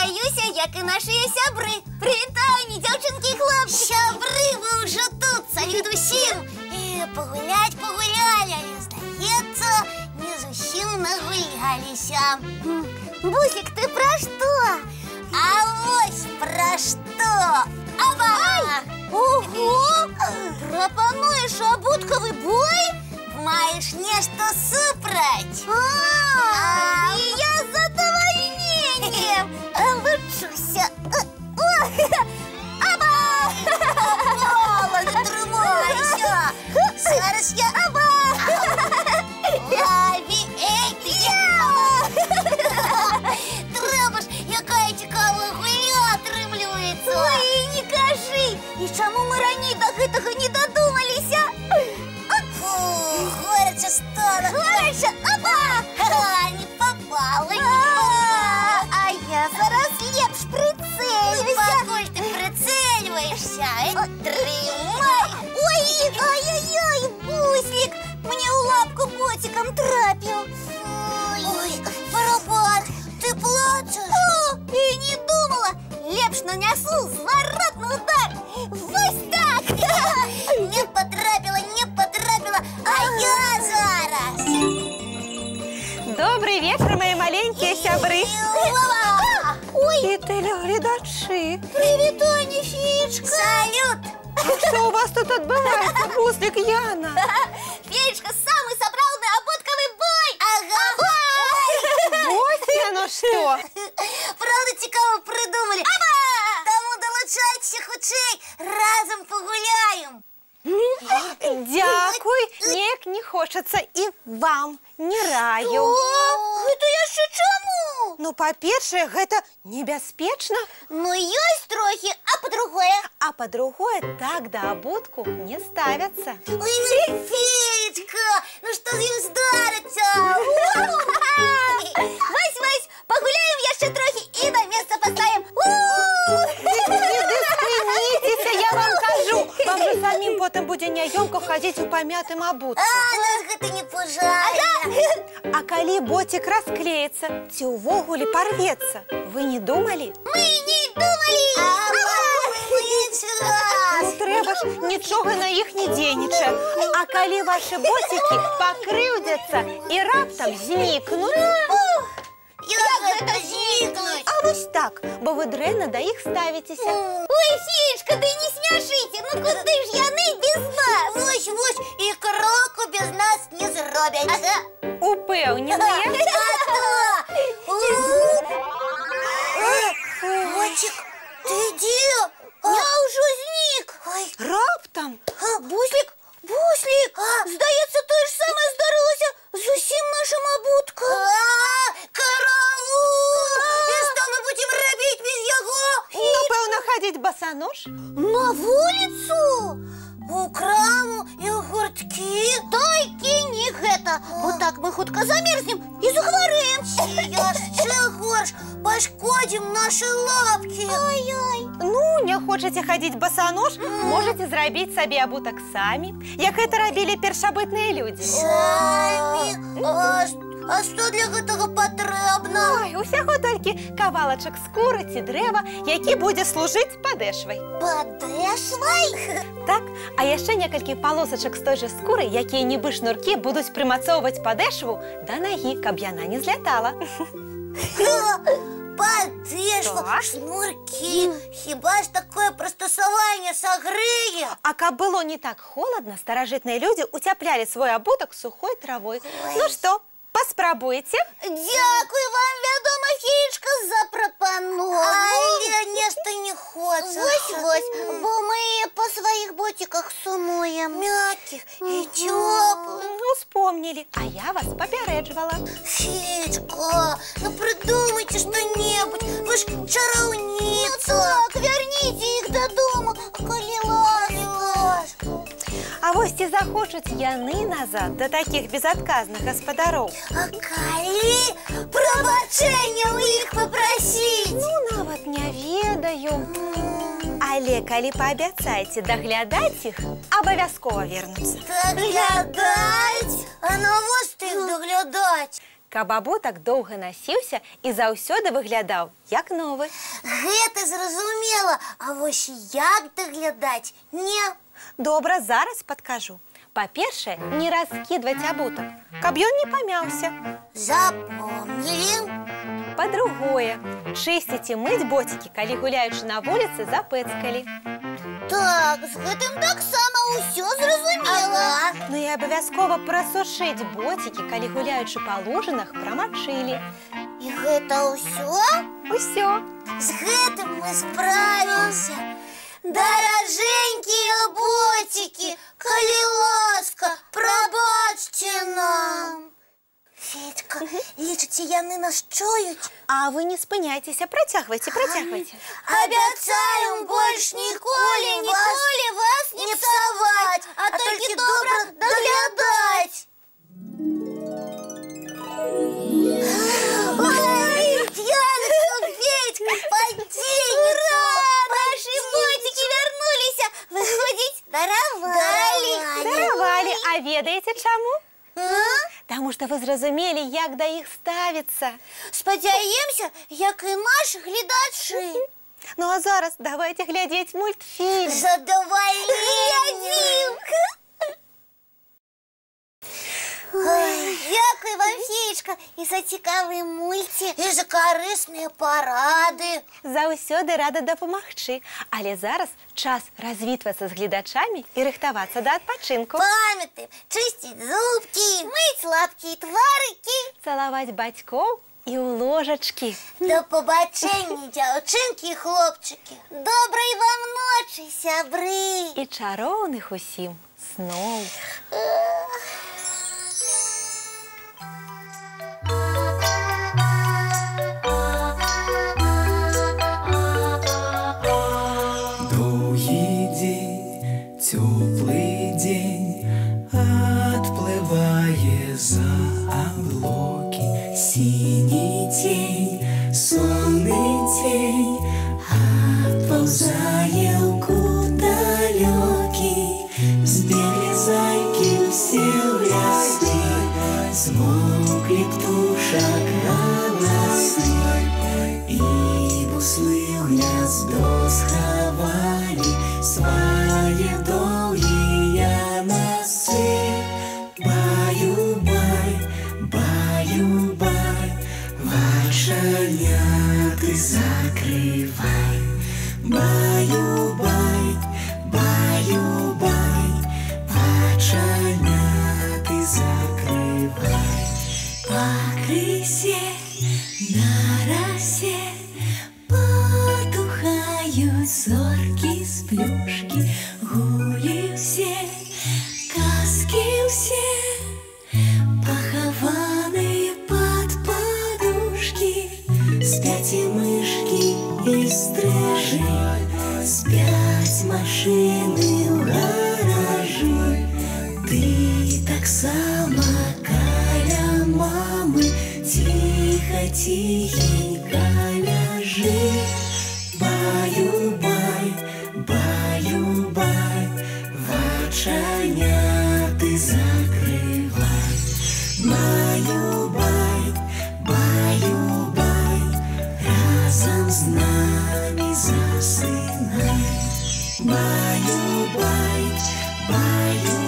Застаюся, як і наші сябри. Привітання, дівчинки і хлопці. Сябри, ви вже тут, салют усім. Погулять погуляли, але, здається, не зовсім нагулялися. Буслик, ти про що? А ось про що. Оба! Ого! Пропонуєш обутковий бой? Маєш нечто супроть? І я з задовольненням лучуся. Оба! Мало, не тримайся! Зараз я лаві, треба ж, яка цікава гуля отримлюється. Ой, не кажи! І чому ми раніше до гэтага не додумалися? Горяче стало. Горяче, опа! Не попала, не попала. А я зараз лепш прицелюся. Покуль ти прицелюєшся, тримай. Ой, ой-ой-ой, Буслик, мне у лапку ботиком трапил. Ой, барабан, ты плачешь? О, и не думала. Лепш нанесу зворотный удар. Вот так. Не потрапила, не потрапила, а я зараз. Добрий вечір, мої маленькі сябри. Ой, І телеглядачі. привітання, Феечка. Салют. Що у вас тут відбувається, Буслик, Яна? Феечка, самый сапраўдны обутковый бой. Ага. Ось яно що. Правда, цікаво придумали. Тому долучайтеся хутчэй, разом погуляем. Дякуй, ніяк не хочеться і вам не раю. Гэта яшчэ чаму? Ну, па-першае, гэта небяспечна, Ну, ёсць трохі, а по-другое? а па-другое, так да абутку не ставяцца. Ой, ну, Феечка, ну што з ім здарыцца? Вась, пагуляем яшчэ трохі і на месца паставім. Спыніцеся, я вам кажу. Вам же самим потым будзе няёмка хадзіць у памятым абутку. Нас гэта не пужае. А калі ботик расклеится, ці ўвогуле порвется, вы не думали? Мы не думали. Ну, трэба ж, нічога на іх не дзейнічае. А калі ваши ботики пакрыўдзяцца і раптам знікнуць? Як гэта знікнуць? А вось так, бо вы дрэнна да іх ставіцеся. Ой, Феечка, да не смяшыце, ну куды ж яны без нас? Вось, і кроку без нас не зробяць. Ага. Упэўненыя? Ботик, ты дзе? Я ўжо знік. Раптам? Буслик, здаецца, тое ж самае здарылася з усім нашым абуткам. Караул! І што мы будзем рабіць без яго? Напэўна, хадзіць басанож? На вуліцу? У краму і ў гурткі? Толькі не гэта, бо так мы хутка замерзнем і захварэем. Яшчэ горш, пашкодзім нашы лапкі. Ай-ай. Ну, не хочаце хадзіць басанож, можаце зрабіць сабе абутак самі, як гэта рабілі першабытныя людзі. Самі? А што для гэтага патрэбна? Ой, усяго толькі кавалачак скуры ці дрэва, які будзе служыць падэшвай. Падэшвай? Так, а яшчэ некалькі палосачак з той жа скуры, якія нібы шнуркі будуць прымацоўваць падэшву да нагі, каб яна не злятала. Падэшва, шнуркі. Хіба ж такое прыстасаванне сагрэе? А каб было не так холадна, старажытныя людзі уцяплялі свой абутак сухой травой. Ну што, паспрабуйце? Дякую вам, вядома, Феечка, за прапанову. Але нешта не хочацца. Вось, бо мы па сваіх ботиках сумуем. Мяккіх і цёплых. Успомнілі, а я вас папярэджвала. Феечка, ну придумайте что-нибудь. Вы ж чараўніца. Ну так, вярніце іх дадому, калі ласка. А вось ці захочуць яны назад да такіх безадказных гаспадароў? А калі прабачэння ў іх папрасіць? Ну, нават не ведаю. Але калі паабяцаеце даглядаць іх, абавязкова вернуцца. Даглядаць? А навошта іх даглядаць? каб абутак доўга насіўся і заўсёды выглядаў як новы. Гэта зразумела, а вось як даглядаць не? Добра, зараз падкажу. Па-першае, не раскідваць абутак, каб ён не памяўся. Запомнілі. Па-другое, чысціць і мыць боцікі, калі гуляючы на вуліцы запэцкалі. Так, з гэтым таксама ўсё зразумела. Ну і абавязкова прасушыць боцікі, калі гуляючы па лужынах прамачылі. І гэта ўсё? Усё. З гэтым мы справіліся. Даражэнькія боцікі, калі ласка, прабачце нам. Федька, лічыце, яны нас чуюць? А вы не спыняйцеся, працягвайце. Абяцаем больш ніколі вас не псаваць, а толькі добра даглядаць. Ой, Яночка, Федька, падзень, рада! Вашы ботики вярнуліся. Выходзіць, Даравалі, а ведаеце чаму? Таму што вы зразумелі, як да іх ставіцца. Спадзяемся, як і нашы гледачы. Ну а зараз давайте глядзець мультфільм. Задавальненнем. Дякую вам, Феечка, і за цікаві мульті, і за карысныя парады. Заўсёды рада дапамагчы. Але зараз час развітвацца з гледачамі і рыхтавацца да адпачынку. Памятаем, чысціць зубкі, мыць лапкі і тварыкі, Цалаваць бацькоў і ў ложачкі. Да пабачэння, дзяўчынкі і хлопчыкі. Добрай вам ночы, сябры. І чароўных усім сноў. Теплый день отплывая за облаки, синий тень, сонный тень отползая куда далекий. Сбегли зайки все в лесу, смолкли птушек голосы, и буслы в гнездо сховали свои долгие носы. Баю-бай, баю-бай, вошаняты закрывай. Баю-бай, баю-бай, вошаняты закрывай. По крысе на росе потухают зорки с плюшки, гули все, казки все, похованные под подушки. Спят и мышки, и стрижи, спят машины в гаражи. Ты так само каля мамы, тихо-тихенько ляжи. Баю-бай, баю-бай, вочаняты закрывай. Баю-бай, баю-бай, разом с нами засынай. Баю-бай, баю-бай.